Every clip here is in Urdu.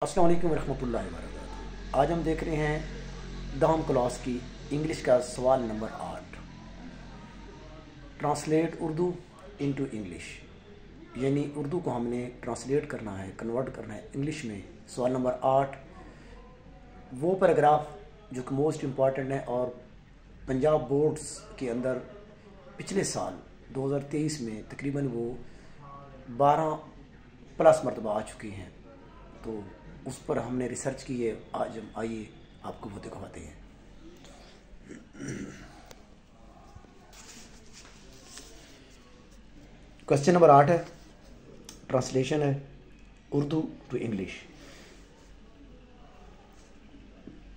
السلام علیکم ورحمۃ اللہ وبرکاتہ۔ آج ہم دیکھ رہے ہیں دہم کلاس کی انگلش کا سوال number 8، translate Urdu into English, یعنی اردو کو ہم نے ٹرانسلیٹ کرنا ہے، کنورٹ کرنا ہے انگلش میں۔ سوال نمبر 8 وہ پیراگراف جو کہ موسٹ امپارٹنٹ ہے اور پنجاب بورڈز کے اندر پچھلے سال 2023 میں تقریباً وہ 12+ مرتبہ آ چکی ہیں، تو اس پر ہم نے ریسرچ کی ہے۔ آج ہم آئیے آپ کو وہ دکھاتے ہیں۔ کوسچن نمبر 8 ہے، ٹرانسلیشن ہے اردو ٹو انگلش۔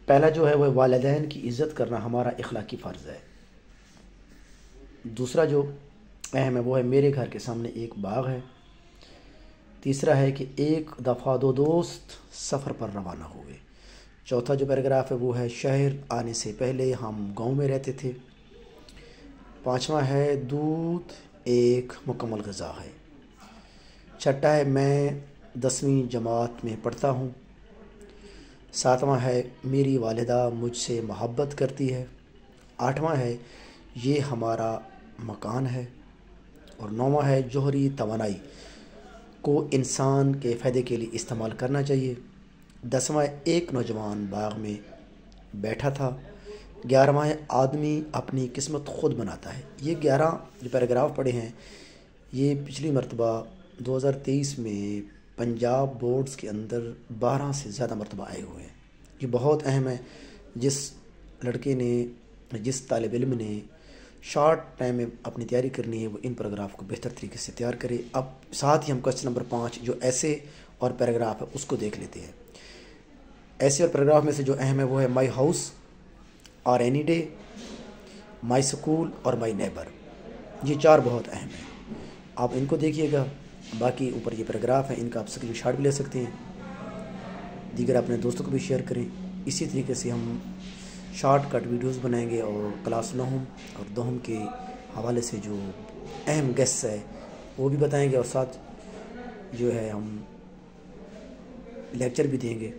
پہلا جو ہے وہ والدین کی عزت کرنا ہمارا اخلاقی فرض ہے۔ دوسرا جو اہم ہے وہ ہے میرے گھر کے سامنے ایک باغ ہے۔ تیسرا ہے کہ ایک دفعہ دو دوست سفر پر روانہ ہوئے۔ چوتھا جو پیراگراف ہے وہ ہے شہر آنے سے پہلے ہم گاؤں میں رہتے تھے۔ پانچواں ہے دودھ ایک مکمل غذا ہے۔ چھٹا ہے میں 10ویں جماعت میں پڑھتا ہوں۔ ساتواں ہے میری والدہ مجھ سے محبت کرتی ہے۔ آٹھواں ہے یہ ہمارا مکان ہے۔ اور نوواں ہے جوہری توانائی کو انسان کے فائدے کے لیے استعمال کرنا چاہیے۔ 10واں ایک نوجوان باغ میں بیٹھا تھا۔ 11واں آدمی اپنی قسمت خود بناتا ہے۔ یہ 11 جو پیراگراف پڑھے ہیں یہ پچھلی مرتبہ 2023 میں پنجاب بورڈز کے اندر 12 سے زیادہ مرتبہ آئے ہوئے ہیں۔ یہ بہت اہم ہے۔ جس لڑکے نے، جس طالب علم نے شارٹ ٹائم میں اپنی تیاری کرنی ہے وہ ان پیراگراف کو بہتر طریقے سے تیار کرے۔ اب ساتھ ہی ہم کوسچن نمبر 5 جو ایسے اور پیراگراف ہے اس کو دیکھ لیتے ہیں۔ ایسے اور پیراگراف میں سے جو اہم ہے وہ ہے مائی ہاؤس اور اینی ڈے، مائی اسکول اور مائی نیبر۔ یہ 4 بہت اہم ہیں، آپ ان کو دیکھیے گا۔ باقی اوپر یہ پیراگراف ہیں، ان کا آپ اسکرین شاٹ بھی لے سکتے ہیں، دیگر اپنے دوستوں کو بھی شیئر کریں۔ اسی طریقے سے ہم شارٹ کٹ ویڈیوز بنائیں گے اور کلاس نہم اور دہم کے حوالے سے جو اہم گیسٹ ہے وہ بھی بتائیں گے، اور ساتھ جو ہے ہم لیکچر بھی دیں گے۔